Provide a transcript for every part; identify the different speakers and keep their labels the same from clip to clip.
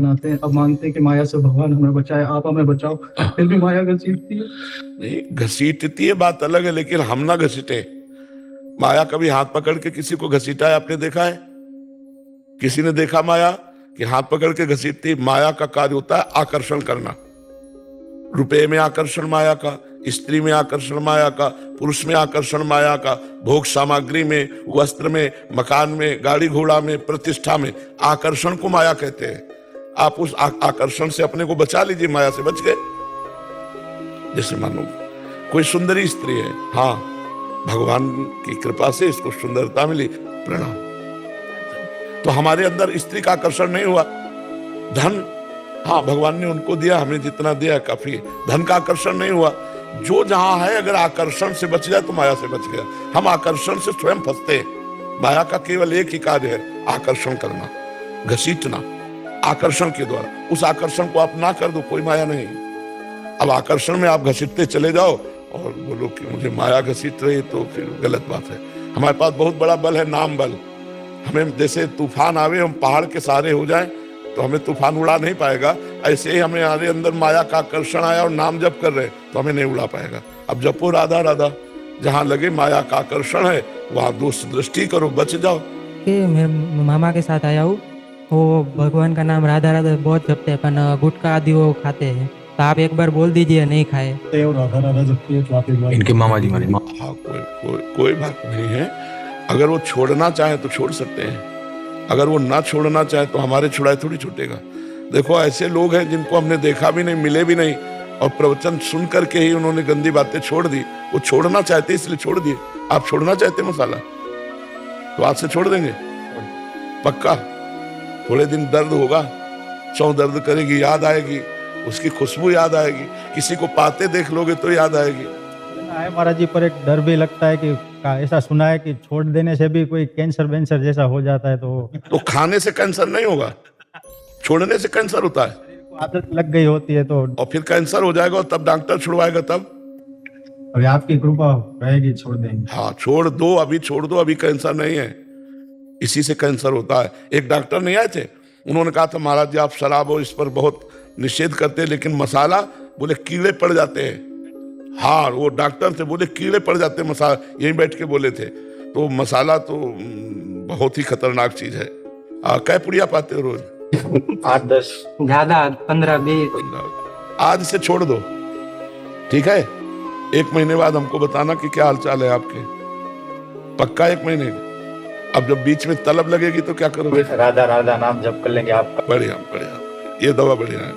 Speaker 1: बनाते हैं। अब मांगते हैं कि माया से भगवान हमें बचाए, आप हमें बचाओ, फिर भी माया घसीटती है।
Speaker 2: नहीं, घसीटती है बात अलग है, लेकिन हम ना घसीटे। माया कभी हाथ पकड़ के किसी को घसीटा है आपने देखा है? किसी ने देखा माया कि हाथ पकड़ के घसीटती? माया का कार्य होता है आकर्षण करना। रुपए में आकर्षण माया का, स्त्री में आकर्षण माया का, पुरुष में आकर्षण माया का, भोग सामग्री में, वस्त्र में, मकान में, गाड़ी घोड़ा में, प्रतिष्ठा में, आकर्षण को माया कहते हैं। आप उस आकर्षण से अपने को बचा लीजिए, माया से बच गए। जैसे मानो कोई सुंदरी स्त्री है, हाँ भगवान की कृपा से इसको सुंदरता मिली, प्रणाम, तो हमारे अंदर स्त्री का आकर्षण नहीं हुआ। धन, हाँ भगवान ने उनको दिया, हमें जितना दिया काफी है, धन का आकर्षण नहीं हुआ। जो जहां है अगर आकर्षण से बच जाए तो माया से बच गया। हम आकर्षण से स्वयं फंसते हैं। माया का केवल एक ही कार्य है, आकर्षण करना, घसीटना, आकर्षण के द्वारा। उस आकर्षण को आप ना कर दो, कोई माया नहीं। अब आकर्षण में आप घसीटते चले जाओ और बोलो कि मुझे माया घसीट रही, तो फिर गलत बात है। हमारे पास बहुत बड़ा बल है, नाम बल। हमें जैसे तूफान आवे, हम पहाड़ के सहारे हो जाएं तो हमें तूफान उड़ा नहीं पाएगा, ऐसे ही हमें हमारे अंदर माया का आकर्षण आया और नाम जप कर रहे तो हमें नहीं उड़ा पाएगा। अब जपो राधा राधा, जहां लगे माया का आकर्षण है वहां दोष दृष्टि करो, बच जाओ।
Speaker 3: मैं मामा के साथ आया हूँ, वो भगवान का नाम राधा राधा बहुत जपते हैं, पर गुटखा आदि वो खाते हैं। तो आप एक बार बोल दीजिए नहीं खाए।
Speaker 1: राधा राधा जपती है तो आप एक बार
Speaker 4: इनके मामा जी, हमारे
Speaker 2: हाँ, कोई बात नहीं है। अगर वो छोड़ना चाहे तो छोड़ सकते हैं, अगर वो ना छोड़ना चाहे तो हमारे छुड़ाए थोड़ी छूटेगा। देखो ऐसे लोग हैं जिनको हमने देखा भी नहीं, मिले भी नहीं, और प्रवचन सुन करके ही उन्होंने गंदी बातें छोड़ दी। वो छोड़ना चाहते इसलिए छोड़ दिए। आप छोड़ना चाहते मसाला तो आज से छोड़ देंगे पक्का। थोड़े दिन दर्द होगा, सौ दर्द करेगी, याद आएगी, उसकी खुशबू याद आएगी, किसी को पाते देख लोगे तो याद आएगी।
Speaker 5: महाराज जी, पर एक डर भी लगता है कि ऐसा सुना है कि छोड़ देने से भी कोई कैंसर वेंसर जैसा हो जाता है, तो
Speaker 2: खाने से कैंसर नहीं होगा, छोड़ने से कैंसर होता है।
Speaker 5: आदत लग गई होती है तो,
Speaker 2: और फिर कैंसर हो जाएगा और तब डॉक्टर छुड़वाएगा तब।
Speaker 1: अभी आपकी कृपा रहेगी, छोड़ देंगे।
Speaker 2: हाँ छोड़ दो, अभी छोड़ दो, अभी कैंसर नहीं है, इसी से कैंसर होता है। एक डॉक्टर नहीं आए थे, उन्होंने कहा था महाराज जी आप शराब और इस पर बहुत निषेध करते हैं, लेकिन मसाला बोले कीड़े पड़ जाते हैं। हाँ वो डॉक्टर थे, बोले कीड़े पड़ जाते हैं मसाला, यहीं बैठ के बोले थे। तो मसाला तो बहुत ही खतरनाक चीज है। कै पुड़िया पाते हो रोज?
Speaker 3: 8-10 ज्यादा, 15-20।
Speaker 2: आज से छोड़ दो, ठीक है? 1 महीने बाद हमको बताना कि क्या हालचाल है आपके, पक्का 1 महीने। अब जब बीच में तलब लगेगी तो क्या करोगे?
Speaker 5: राधा राधा नाम जप कर लेंगे आपका।
Speaker 2: बढ़िया बढ़िया, ये दवा बढ़िया है,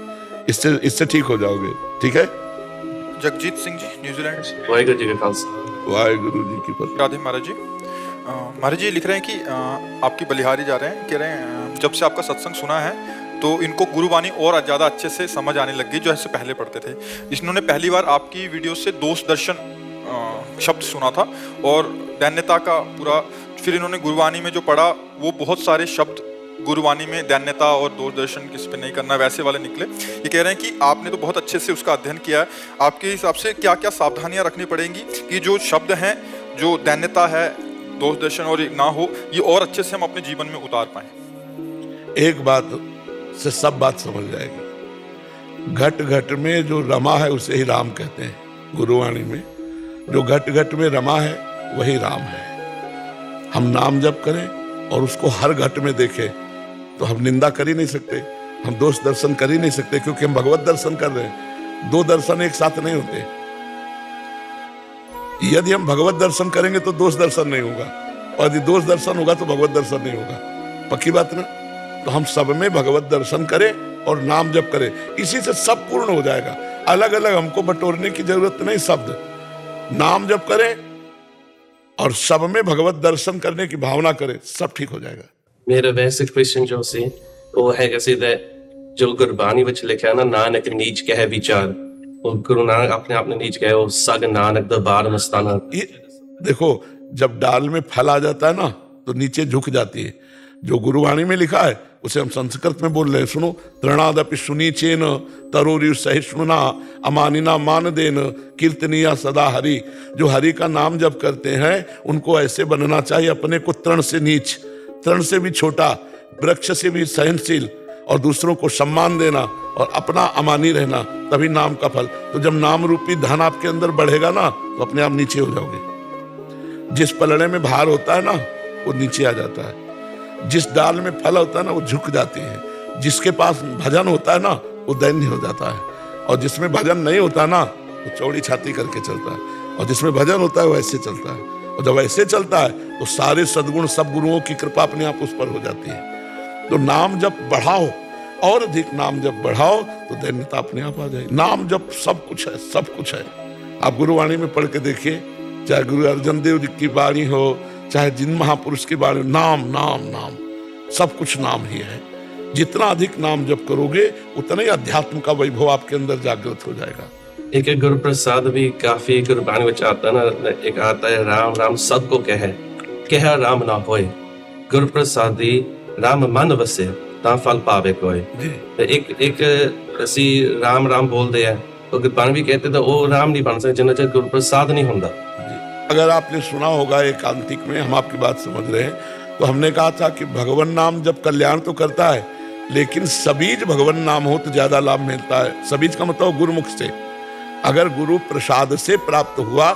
Speaker 2: इससे ठीक हो जाओगे, ठीक है?
Speaker 6: जगजीत सिंह जी, न्यूजीलैंड से।
Speaker 4: वाहिगुरु जी के खालसा।
Speaker 2: वाहिगुरु जी की फतेह।
Speaker 6: राधे महाराज जी। महाराज जी लिख रहे हैं कि आपकी बलिहारी जा रहे हैं, कह रहे हैं जब से आपका सत्संग सुना है तो इनको गुरुवाणी और ज़्यादा अच्छे से समझ आने लग गई जो ऐसे पहले पढ़ते थे। इन्होंने पहली बार आपकी वीडियो से दोष दर्शन शब्द सुना था और दैन्यता का पूरा, फिर इन्होंने गुरुवाणी में जो पढ़ा वो बहुत सारे शब्द गुरुवाणी में दैन्यता और दोष दर्शन किस पे नहीं करना वैसे वाले निकले। ये कह रहे हैं कि आपने तो बहुत अच्छे से उसका अध्ययन किया है, आपके हिसाब से क्या क्या सावधानियां रखनी पड़ेंगी कि जो शब्द हैं, जो दैन्यता है, दोष दर्शन और ना हो, ये और अच्छे से हम अपने जीवन में उतार पाए?
Speaker 2: एक बात से सब बात समझ जाएगी। घट घट में जो रमा है उसे ही राम कहते हैं। गुरुवाणी में जो घट घट में रमा है वही राम है। हम नाम जप करें और उसको हर घट में देखें तो हम निंदा कर ही नहीं सकते, हम दोष दर्शन कर ही नहीं सकते, क्योंकि हम भगवत दर्शन कर रहे हैं। दो दर्शन एक साथ नहीं होते। यदि हम भगवत दर्शन करेंगे तो दोष दर्शन नहीं होगा, और यदि दोष दर्शन होगा तो भगवत दर्शन नहीं होगा। पक्की बात ना? तो हम सब में भगवत दर्शन करें और नाम जप करें, इसी से सब पूर्ण हो जाएगा। अलग अलग हमको बटोरने की जरूरत नहीं। शब्द नाम जप करें और सब में भगवत दर्शन करने की भावना करें, सब ठीक हो जाएगा।
Speaker 4: मेरा वैसे क्वेश्चन जो सी वो है कैसे जो गुरबानी विच लिखा ना, नानक नीच कह विचार, और गुरु नानक आपने नीच कहे वो सग नानक दरबार मस्ताना।
Speaker 2: ये देखो, जब डाल में फल आ जाता है ना तो नीचे झुक जाती है। जो गुरुवाणी में लिखा है उसे हम संस्कृत में बोल रहे हैं। सुनो, तृणादपि सुनीचेन तरोरि सहिष्णुना अमानिना मान देन कीर्तनिया सदा हरि। जो हरि का नाम जप करते हैं उनको ऐसे बनना चाहिए अपने को तृण से नीच, तृण से भी छोटा, वृक्ष से भी सहनशील, और दूसरों को सम्मान देना और अपना अमानी रहना, तभी नाम का फल। तो जब नाम रूपी धन आपके अंदर बढ़ेगा ना, तो अपने आप नीचे हो जाओगे। जिस पलड़े में भार होता है ना, वो नीचे आ जाता है। जिस डाल में फल होता है ना, वो झुक जाती है। जिसके पास भजन होता है ना, वो दैन्य हो जाता है। और जिसमें भजन नहीं होता ना, वो चौड़ी छाती करके चलता है। और जिसमें भजन होता है, वो ऐसे चलता है। और जब ऐसे चलता है, तो सारे सद्गुण सब गुरुओं की कृपा अपने आप उस पर हो जाती है। तो नाम जब बढ़ाओ और अधिक नाम जब बढ़ाओ, तो दैन्यता अपने आप आ जाएगी। नाम जब सब कुछ है, सब कुछ है। आप गुरुवाणी में पढ़ के देखिए, चाहे गुरु अर्जन देव जी की वाणी हो, चाहे जिन महापुरुष की वाणी, नाम नाम नाम, सब कुछ नाम ही है। जितना अधिक नाम जप करोगे, उतना ही अध्यात्म का वैभव आपके अंदर जागृत हो जाएगा।
Speaker 4: एक गुरु प्रसाद भी काफी गुरबाणी में आता है ना, एक आता है राम राम सबको कह राम ना होए, गुरु प्रसादी राम मन वसे ता फल पावे कोई। एक ऐसी राम राम बोलते हैं, तो गुरबाणी भी कहते तो वो राम नहीं बन सकते जिन्ना चेर गुरु प्रसाद नहीं होता।
Speaker 2: अगर आपने सुना होगा एकांतिक में, हम आपकी बात समझ रहे हैं, तो हमने कहा था कि भगवान नाम जब कल्याण तो करता है, लेकिन सबीज भगवान नाम हो तो ज्यादा लाभ मिलता है। सबीज का मतलब गुरुमुख से। अगर गुरु प्रसाद से प्राप्त हुआ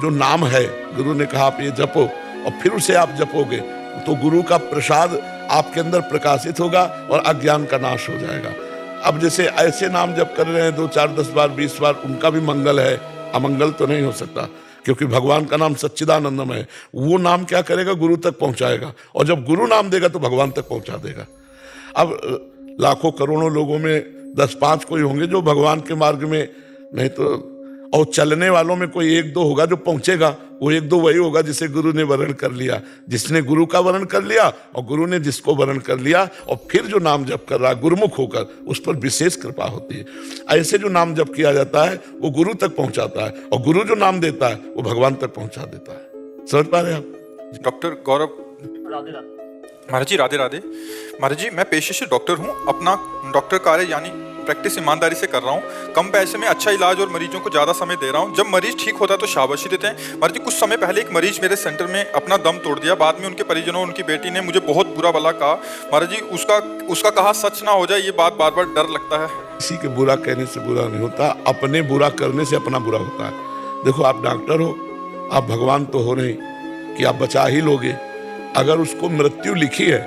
Speaker 2: जो नाम है, गुरु ने कहा आप ये जपो, और फिर उसे आप जपोगे, तो गुरु का प्रसाद आपके अंदर प्रकाशित होगा और अज्ञान का नाश हो जाएगा। अब जैसे ऐसे नाम जप कर रहे हैं 2, 4, 10 बार, 20 बार, उनका भी मंगल है, अमंगल तो नहीं हो सकता, क्योंकि भगवान का नाम सच्चिदानंदम है। वो नाम क्या करेगा? गुरु तक पहुंचाएगा, और जब गुरु नाम देगा तो भगवान तक पहुंचा देगा। अब लाखों करोड़ों लोगों में 10-5 कोई होंगे जो भगवान के मार्ग में, नहीं तो और चलने वालों में कोई 1-2 होगा जो पहुंचेगा। वो 1-2 वही होगा जिसे गुरु ने वर्ण कर लिया, जिसने गुरु का वर्ण कर लिया, और गुरु ने जिसको वर्ण कर लिया, और फिर जो नाम जप कर रहा है गुरुमुख होकर, उस पर विशेष कृपा होती है। ऐसे जो नाम जप किया जाता है वो गुरु तक पहुंचाता है, और गुरु जो नाम देता है वो भगवान तक पहुंचा देता है। समझ पा रहे हैं आप?
Speaker 6: डॉक्टर गौरव महाराज जी, राधे राधे। महाराज जी, मैं पेशे से डॉक्टर हूँ। अपना डॉक्टर कार्य यानी प्रैक्टिस ईमानदारी से कर रहा हूँ। कम पैसे में अच्छा इलाज और मरीजों को ज़्यादा समय दे रहा हूँ। जब मरीज ठीक होता है तो शाबाशी देते हैं। महाराज जी, कुछ समय पहले एक मरीज मेरे सेंटर में अपना दम तोड़ दिया। बाद में उनके परिजनों, उनकी बेटी ने मुझे बहुत बुरा भला कहा। महाराज जी, उसका कहा सच ना हो जाए, ये बात बार बार डर लगता है।
Speaker 2: किसी के बुरा कहने से बुरा नहीं होता, अपने बुरा करने से अपना बुरा होता है। देखो, आप डॉक्टर हो, आप भगवान तो हो नहीं कि आप बचा ही लोगे। अगर उसको मृत्यु लिखी है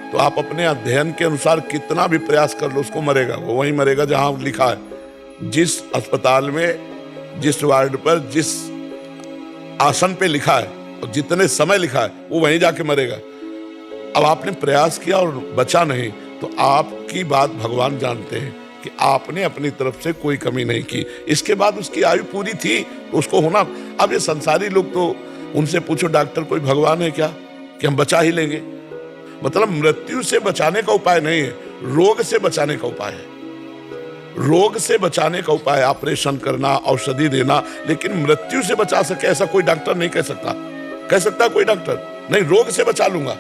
Speaker 2: तो आप अपने अध्ययन के अनुसार कितना भी प्रयास कर लो, उसको मरेगा, वो वहीं मरेगा जहां लिखा है। जिस अस्पताल में, जिस वार्ड पर, जिस आसन पे लिखा है और जितने समय लिखा है, वो वहीं जाके मरेगा। अब आपने प्रयास किया और बचा नहीं, तो आपकी बात भगवान जानते हैं कि आपने अपनी तरफ से कोई कमी नहीं की। इसके बाद उसकी आयु पूरी थी तो उसको होना। अब ये संसारी लोग, तो उनसे पूछो डॉक्टर कोई भगवान है क्या कि हम बचा ही लेंगे? मतलब मृत्यु से बचाने का उपाय नहीं है, रोग से बचाने का उपाय है। रोग से बचाने का उपाय ऑपरेशन करना, औषधि देना, लेकिन मृत्यु से बचा सके ऐसा कोई डॉक्टर नहीं कह सकता। कह सकता कोई डॉक्टर? नहीं, रोग से बचा लूंगा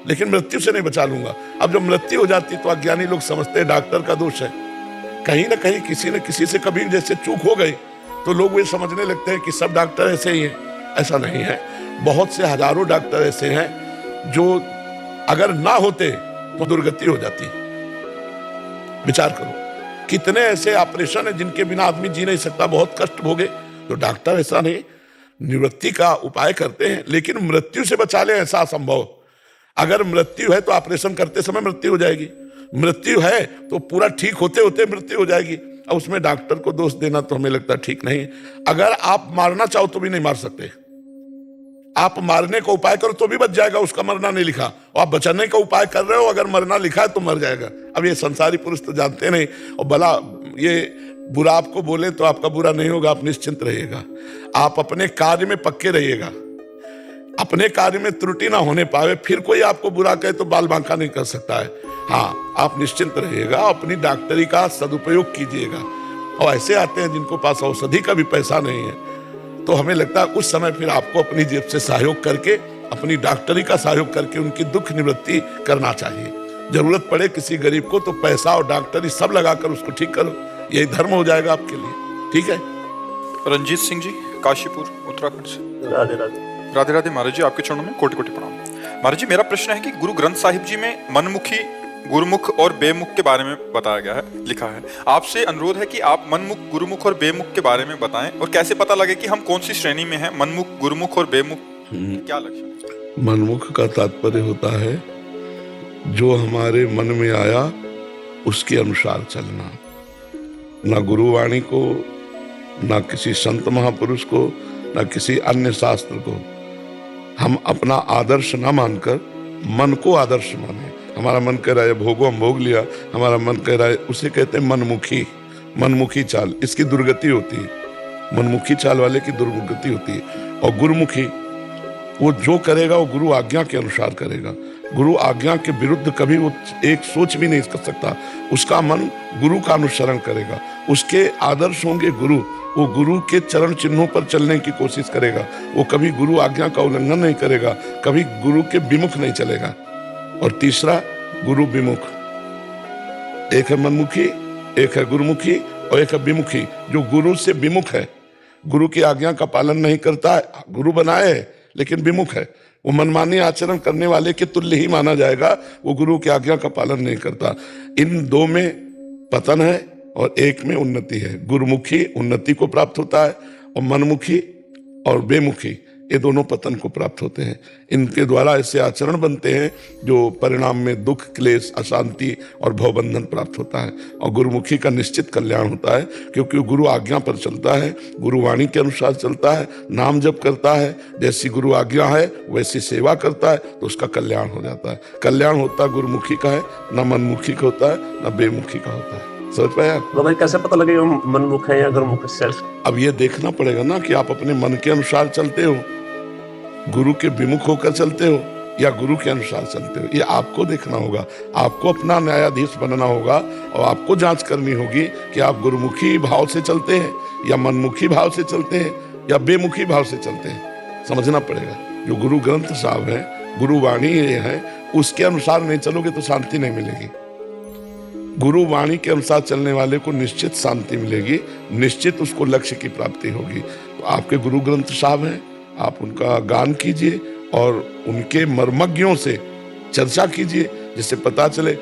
Speaker 2: लेकिन मृत्यु से नहीं बचा लूंगा। अब जब मृत्यु हो जाती तो अज्ञानी लोग समझते हैं डॉक्टर का दोष है। कहीं ना कहीं किसी न किसी से कभी जैसे चूक हो गई तो लोग ये समझने लगते हैं कि सब डॉक्टर ऐसे ही हैं। ऐसा नहीं है। बहुत से हजारों डॉक्टर ऐसे हैं जो अगर ना होते तो दुर्गति हो जाती। विचार करो, कितने ऐसे ऑपरेशन है जिनके बिना आदमी जी नहीं सकता, बहुत कष्ट भोगे। तो डॉक्टर ऐसा नहीं, निवृत्ति का उपाय करते हैं, लेकिन मृत्यु से बचा ले ऐसा असंभव। अगर मृत्यु है तो ऑपरेशन करते समय मृत्यु हो जाएगी, मृत्यु है तो पूरा ठीक होते होते मृत्यु हो जाएगी। अब उसमें डॉक्टर को दोष देना तो हमें लगता ठीक नहीं। अगर आप मारना चाहो तो भी नहीं मार सकते। आप मारने का उपाय करो तो भी बच जाएगा, उसका मरना नहीं लिखा। और आप बचाने का उपाय कर रहे हो, अगर मरना लिखा है तो मर जाएगा। अब ये संसारी पुरुष तो जानते नहीं, और भला ये बुरा आपको बोले तो आपका बुरा नहीं होगा, आप निश्चिंत रहिएगा। आप अपने कार्य में पक्के रहिएगा, अपने कार्य में त्रुटि ना होने पावे, फिर कोई आपको बुरा कहे तो बाल बांका नहीं कर सकता है। हाँ, आप निश्चिंत रहिएगा, अपनी डॉक्टरी का सदुपयोग कीजिएगा। और ऐसे आते हैं जिनको पास औषधि का भी पैसा नहीं है, तो हमें लगता है उस समय फिर आपको अपनी जेब से सहयोग करके, अपनी डॉक्टरी का सहयोग करके उनकी दुख निवृत्ति करना चाहिए। जरूरत पड़े किसी गरीब को तो पैसा और डॉक्टरी सब लगाकर उसको ठीक करो, यही धर्म हो जाएगा आपके लिए। ठीक है।
Speaker 6: रंजीत सिंह जी, काशीपुर, उत्तराखंड से।
Speaker 7: राधे राधे।
Speaker 6: राधे राधे महाराज जी, आपके चरणों में कोटि कोटि प्रणाम। महाराज जी, मेरा प्रश्न है कि गुरु ग्रंथ साहिब जी में मनमुखी गुरुमुख और बेमुख के बारे में बताया गया है, लिखा है। आपसे अनुरोध है कि आप मनमुख, गुरुमुख और बेमुख के बारे में बताएं और कैसे पता लगे कि हम कौन सी श्रेणी में हैं, मनमुख, गुरुमुख और बेमुख, क्या लक्षण है?
Speaker 2: मनमुख का तात्पर्य होता है जो हमारे मन में आया उसके अनुसार चलना, ना गुरुवाणी को, ना किसी संत महापुरुष को, ना किसी अन्य शास्त्र को हम अपना आदर्श ना मानकर मन को आदर्श माने। हमारा मन कह रहा है भोगो, हम भोग लिया, हमारा मन कह रहा है, उसे कहते हैं मनमुखी। मनमुखी चाल, इसकी दुर्गति होती है, मनमुखी चाल वाले की दुर्गति होती है। और गुरुमुखी, वो जो करेगा वो गुरु आज्ञा के अनुसार करेगा, गुरु आज्ञा के विरुद्ध कभी वो एक सोच भी नहीं कर सकता। उसका मन गुरु का अनुसरण करेगा, उसके आदर्श होंगे गुरु, वो गुरु के चरण चिन्हों पर चलने की कोशिश करेगा, वो कभी गुरु आज्ञा का उल्लंघन नहीं करेगा, कभी गुरु के विमुख नहीं चलेगा। और तीसरा गुरु विमुख, एक है मनमुखी, एक है गुरुमुखी और एक है विमुखी। जो गुरु से विमुख है, गुरु की आज्ञा का पालन नहीं करता है, गुरु बनाए है लेकिन विमुख है, वो मनमानी आचरण करने वाले के तुल्य ही माना जाएगा, वो गुरु की आज्ञा का पालन नहीं करता। इन दो में पतन है और एक में उन्नति है। गुरुमुखी उन्नति को प्राप्त होता है और मनमुखी और बेमुखी ये दोनों पतन को प्राप्त होते हैं। इनके द्वारा ऐसे आचरण बनते हैं जो परिणाम में दुख, क्लेश, अशांति और भवबंधन प्राप्त होता है। और गुरुमुखी का निश्चित कल्याण होता है क्योंकि गुरु आज्ञा पर चलता है, गुरुवाणी के अनुसार चलता है, नाम जप करता है, जैसी गुरु आज्ञा है वैसी सेवा करता है तो उसका कल्याण हो जाता है। कल्याण होता गुरुमुखी का है, न मनमुखी का होता है, न बेमुखी का होता है। समझ पाए आप?
Speaker 7: बाबा जी कैसे पता लगेगा हम मनमुख हैं या गुरुमुख हैं?
Speaker 2: अब ये देखना पड़ेगा ना कि आप अपने मन के अनुसार चलते हो, गुरु के विमुख होकर चलते हो या गुरु के अनुसार चलते हो। ये आपको देखना होगा, आपको अपना न्यायाधीश बनना होगा और आपको जांच करनी होगी कि आप गुरुमुखी भाव से चलते हैं या मनमुखी भाव से चलते हैं या बेमुखी भाव से चलते हैं। समझना पड़ेगा। जो गुरु ग्रंथ साहब है, गुरुवाणी ये है, उसके अनुसार नहीं चलोगे तो शांति नहीं मिलेगी। गुरुवाणी के अनुसार चलने वाले को निश्चित शांति मिलेगी, निश्चित उसको लक्ष्य की प्राप्ति होगी। तो आपके गुरु ग्रंथ साहब हैं, आप उनका गान कीजिए और उनके मर्मज्ञों से चर्चा कीजिए जिससे पता चले।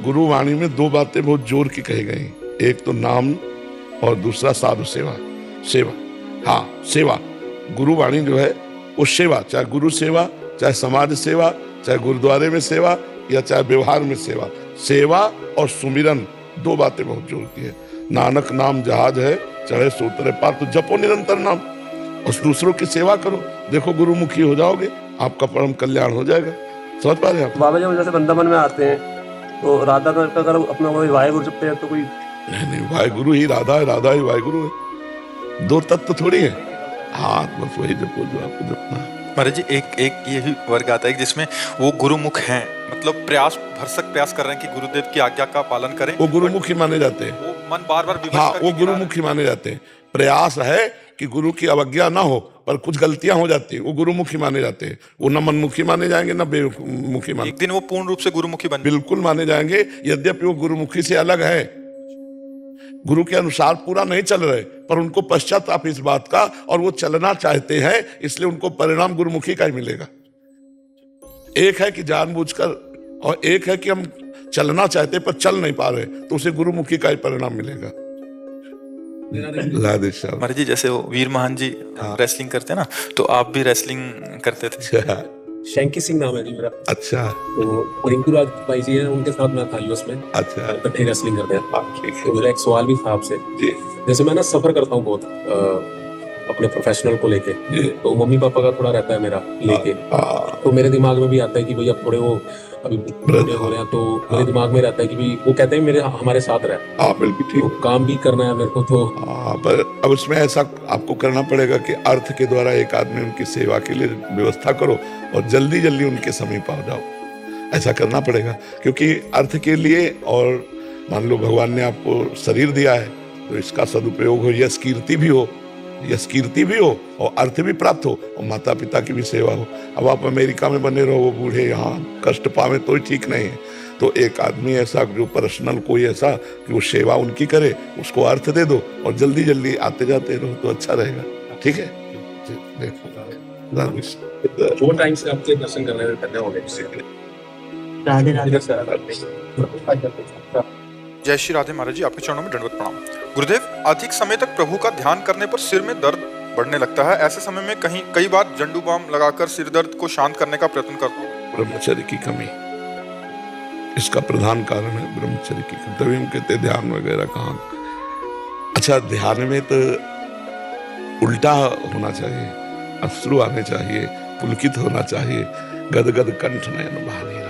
Speaker 2: गुरुवाणी में दो बातें बहुत जोर की कही गई, एक तो नाम और दूसरा साधु सेवा। सेवा, हाँ सेवा, गुरुवाणी जो है वो सेवा, चाहे गुरु सेवा, चाहे समाज सेवा, चाहे गुरुद्वारे में सेवा या चाहे व्यवहार में सेवा। सेवा और सुमिरन दो बातें बहुत जोर की है। नानक नाम जहाज है, चढ़े सूत्र पार, तो जपो निरंतर नाम और दूसरों की सेवा करो। देखो गुरुमुखी हो जाओगे, आपका परम कल्याण हो जाएगा। समझ पा रहे हैं आप?
Speaker 7: बाबा जी जैसे वृंदावन में आते हैं तो राधा का अगर अपना वही वाहेगुरु जपते हैं तो कोई
Speaker 2: नहीं, वाहेगुरु ही राधा है, राधा ही वाहेगुरु है, दो तत्व थोड़ी है। हाँ बस वही जपो जो आपको जपना है।
Speaker 6: महाराज जी एक ये भी वर्ग आता है जिसमें वो गुरुमुख हैं, मतलब प्रयास, भरसक प्रयास कर रहे हैं कि गुरुदेव की आज्ञा का पालन करें,
Speaker 2: वो गुरुमुखी माने जाते हैं।
Speaker 6: वो मन बार बार
Speaker 2: हाँ, वो गुरुमुखी माने जाते हैं। प्रयास है कि गुरु की अवज्ञा ना हो पर कुछ गलतियां हो जाती है, वो गुरुमुखी माने जाते हैं। वो न मनमुखी माने जाएंगे न बेमुखी माने।
Speaker 6: एक दिन वो पूर्ण रूप से गुरुमुखी बन
Speaker 2: बिल्कुल माने जाएंगे, यद्यपि वो गुरुमुखी से अलग है, गुरु के अनुसार पूरा नहीं चल रहे, पर उनको पश्चाताप इस बात का और वो चलना चाहते हैं, इसलिए उनको परिणाम गुरुमुखी का ही मिलेगा। एक है कि जानबूझकर और एक है कि हम चलना चाहते पर चल नहीं पा रहे, तो उसे गुरुमुखी का ही परिणाम मिलेगा।
Speaker 6: महाराज जी जैसे वो वीर महान जी रेसलिंग करते हैं ना, तो आप भी रेसलिंग करते थे?
Speaker 8: शैंकी सिंह नाम है जी मेरा।
Speaker 2: अच्छा।
Speaker 8: तो रिंकू राज भाई जी हैं, उनके साथ मैं था यूएस में।
Speaker 2: अच्छा।
Speaker 8: इकट्ठे रेसलिंग करते हैं। तो मेरा एक सवाल भी था आपसे, जैसे मैं ना सफर करता हूँ बहुत अपने प्रोफेशनल को लेके, तो मम्मी पापा का थोड़ा रहता है मेरा लेके, तो मेरे दिमाग में भी आता है कि भाई अब थोड़े वो अभी बड़े हो रहे हैं, तो मेरे दिमाग में रहता है कि भाई वो कहते हैं मेरे हमारे साथ रहे।
Speaker 2: बिल्कुल ठीक।
Speaker 8: तो काम भी करना है मेरे को, तो
Speaker 2: पर अब उसमें ऐसा आपको करना पड़ेगा कि अर्थ के द्वारा एक आदमी उनकी सेवा के लिए व्यवस्था करो और जल्दी जल्दी उनके समीप आ जाओ। ऐसा करना पड़ेगा क्योंकि अर्थ के लिए, और मान लो भगवान ने आपको शरीर दिया है तो इसका सदुपयोग हो, यश कीर्ति भी हो और अर्थ भी प्राप्त हो और माता पिता की भी सेवा हो। अब आप अमेरिका में बने रहो, वो बूढ़े यहाँ कष्ट पावे तो ठीक नहीं है। तो एक आदमी ऐसा जो पर्सनल कोई ऐसा कि वो सेवा उनकी करे, उसको अर्थ दे दो और जल्दी जल्दी आते जाते रहो तो अच्छा रहेगा। ठीक है?
Speaker 8: वो टाइम से आपके दर्शन करने होंगे।
Speaker 3: राधे राधे।
Speaker 6: जय श्री राधे महाराज जी, आपके चरणों में दंडवत प्रणाम। गुरुदेव, अधिक समय तक प्रभु का ध्यान करने पर सिर में दर्द बढ़ने लगता है। ऐसे समय में कई बार जंडू बाम लगाकर सिर दर्द को शांत करने का प्रयत्न करता हूँ।
Speaker 2: ब्रह्मचर्य की कमी इसका प्रधान कारण है। ब्रह्मचर्य की कमी, तभी हम कहते ध्यान वगैरह कहाँ। अच्छा, ध्यान में तो उल्टा होना चाहिए, अश्रु आने चाहिए, पुलकित होना चाहिए, गदगद कंठ नयन बहानीरा।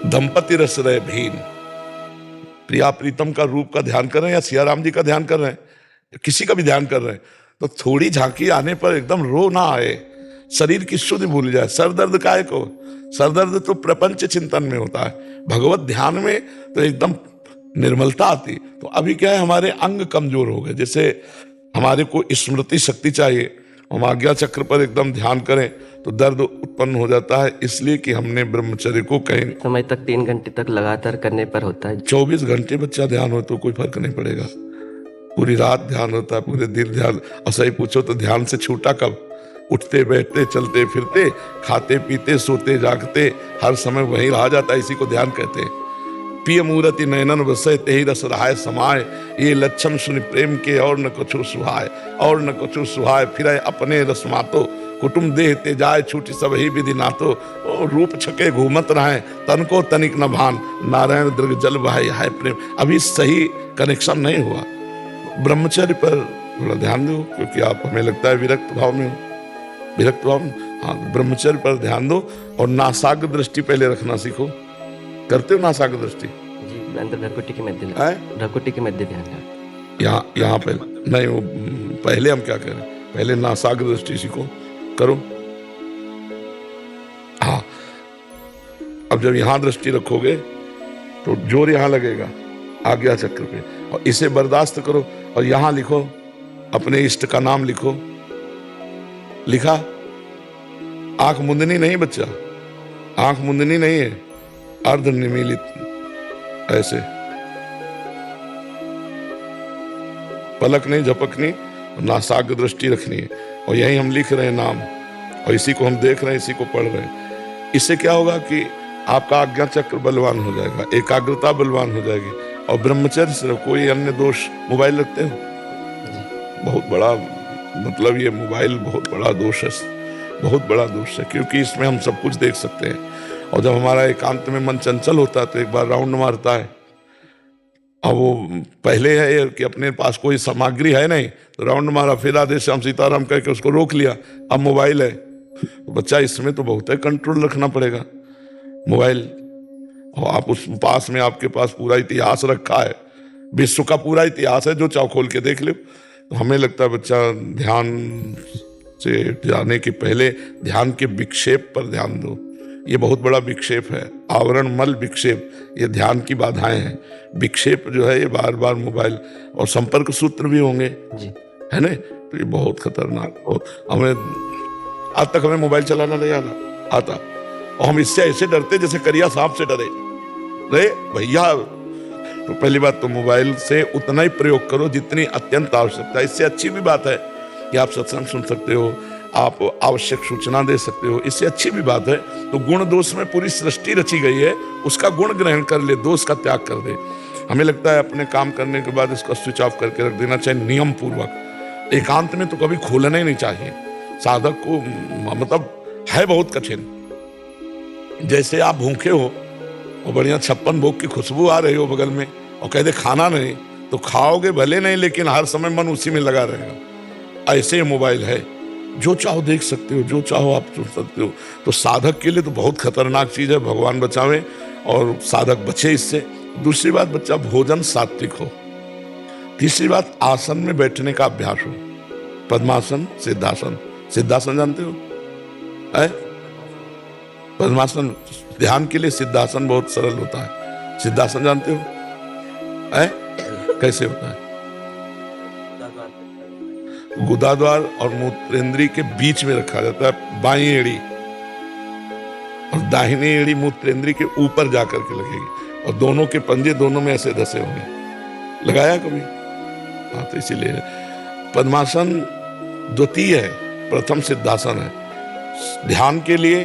Speaker 2: दंपति रस रहे भीन, प्रिया प्रीतम का रूप का ध्यान कर रहे हैं या सिया राम जी का ध्यान कर रहे हैं, किसी का भी ध्यान कर रहे हैं, तो थोड़ी झांकी आने पर एकदम रो ना आए, शरीर की शुद्धि भूल जाए। सरदर्द काहे को? सरदर्द तो प्रपंच चिंतन में होता है, भगवत ध्यान में तो एकदम निर्मलता आती। तो अभी क्या है, हमारे अंग कमजोर हो गए। जैसे हमारे को स्मृति शक्ति चाहिए, हम आज्ञा चक्र पर एकदम ध्यान करें तो दर्द उत्पन्न हो जाता है। इसलिए कि हमने ब्रह्मचर्य को कहीं
Speaker 7: समय तक 3 घंटे तक लगातार करने पर होता है।
Speaker 2: 24 घंटे बच्चा ध्यान हो तो कोई फर्क नहीं पड़ेगा। पूरी रात ध्यान होता है, पूरे दिन ध्यान। और सही पूछो तो ध्यान से छूटा कब? उठते बैठते चलते फिरते खाते पीते सोते जागते हर समय वहीं रहा जाता है। इसी को ध्यान कहते हैं। पिय मूर्ति नयनन वसय तेहि रस रहाय समाय, ये लक्षण सुनि प्रेम के और न कछु सुहाय, और न कछु सुहाय। फिर अपने रसमातो कुटुम देह ते जाय, छूटी सब ही विधि नातो। ओ रूप छके घूमत रहे, तन को तनिक न भान, नारायण दृग जल बहाय हाय प्रेम। अभी सही कनेक्शन नहीं हुआ। ब्रह्मचर्य पर थोड़ा ध्यान दो, क्योंकि आप हमें लगता है विरक्त भाव में हो। विरक्त भाव में, हाँ, ब्रह्मचर्य पर ध्यान दो। और नासाग्र दृष्टि पहले रखना सीखो। करते हो नासाग्र दृष्टि?
Speaker 7: जी, अंदर भ्रकुटी के मध्य,
Speaker 2: है
Speaker 7: भ्रकुटी के मध्य ध्यान।
Speaker 2: यहाँ पे नहीं, वो पहले हम क्या करें, पहले नासाग्र दृष्टि सीखो, करो। हाँ, अब जब यहाँ दृष्टि रखोगे तो जोर यहाँ लगेगा आज्ञा चक्र पे, और इसे बर्दाश्त करो। और यहाँ लिखो, अपने इष्ट का नाम लिखो। लिखा? आंख मुंदनी नहीं बच्चा, आंख मुंदनी नहीं है, अर्ध निमीलित ऐसे, पलक नहीं झपकनी, नासाग्र दृष्टि रखनी है। और यही हम लिख रहे हैं नाम, और इसी को हम देख रहे हैं, इसी को पढ़ रहे हैं। इससे क्या होगा कि आपका आज्ञा चक्र बलवान हो जाएगा, एकाग्रता बलवान हो जाएगी। और ब्रह्मचर्य सिर्फ, कोई अन्य दोष। मोबाइल रखते हो? बहुत बड़ा, मतलब ये मोबाइल बहुत बड़ा दोष है, बहुत बड़ा दोष है, क्योंकि इसमें हम सब कुछ देख सकते हैं। और जब हमारा एकांत में मन चंचल होता है तो एक बार राउंड मारता है। अब वो पहले है कि अपने पास कोई सामग्री है नहीं, तो राउंड मारा, फिर आधे श्याम सीताराम कह के उसको रोक लिया। अब मोबाइल है तो बच्चा, इसमें तो बहुत है कंट्रोल रखना पड़ेगा। मोबाइल, और आप उस पास में, आपके पास पूरा इतिहास रखा है, विश्व का पूरा इतिहास है, जो चाहो खोल के देख लो। तो हमें लगता है बच्चा ध्यान से जाने के पहले ध्यान के विक्षेप पर ध्यान दो। ये बहुत बड़ा विक्षेप है, आवरण मल विक्षेप, ये ध्यान की बाधाएं हैं। विक्षेप जो है ये बार बार मोबाइल, और संपर्क सूत्र भी होंगे
Speaker 7: जी,
Speaker 2: है ना, तो ये बहुत खतरनाक। बहुत, हमें आज तक हमें मोबाइल चलाना नहीं आता, और हम इससे ऐसे डरते जैसे करिया सांप से डरे। रे भैया, तो पहली बात तो मोबाइल से उतना ही प्रयोग करो जितनी अत्यंत आवश्यकता है। इससे अच्छी भी बात है कि आप सत्संग सुन सकते हो, आप आवश्यक सूचना दे सकते हो, इससे अच्छी भी बात है। तो गुण दोष में पूरी सृष्टि रची गई है, उसका गुण ग्रहण कर ले, दोष का त्याग कर दे। हमें लगता है अपने काम करने के बाद इसका स्विच ऑफ करके रख देना चाहिए नियम पूर्वक। एकांत में तो कभी खोलना ही नहीं चाहिए। साधक को मतलब है बहुत कठिन। जैसे आप भूखे हो और बढ़िया 56 भोग की खुशबू आ रही हो बगल में, और कह दे खाना नहीं, तो खाओगे भले नहीं, लेकिन हर समय मन उसी में लगा रहेगा। ऐसे ही मोबाइल है, जो चाहो देख सकते हो, जो चाहो आप सुन सकते हो। तो साधक के लिए तो बहुत खतरनाक चीज है, भगवान बचावे और साधक बचे इससे। दूसरी बात, बच्चा भोजन सात्विक हो। तीसरी बात, आसन में बैठने का अभ्यास हो। पद्मासन, सिद्धासन। सिद्धासन जानते हो? है पद्मासन ध्यान के लिए, सिद्धासन बहुत सरल होता है। सिद्धासन जानते हो? है कैसे होता है? गुदाद्वार और मूत्रेंद्री के बीच में रखा जाता है बाईं एड़ी, और दाहिनी एड़ी मूत्रेंद्री के ऊपर जाकर के लगेगी, और दोनों के पंजे दोनों में ऐसे धसे होंगे। लगाया कभी? हाँ, तो इसीलिए पद्मासन द्वितीय है, प्रथम सिद्धासन है। ध्यान के लिए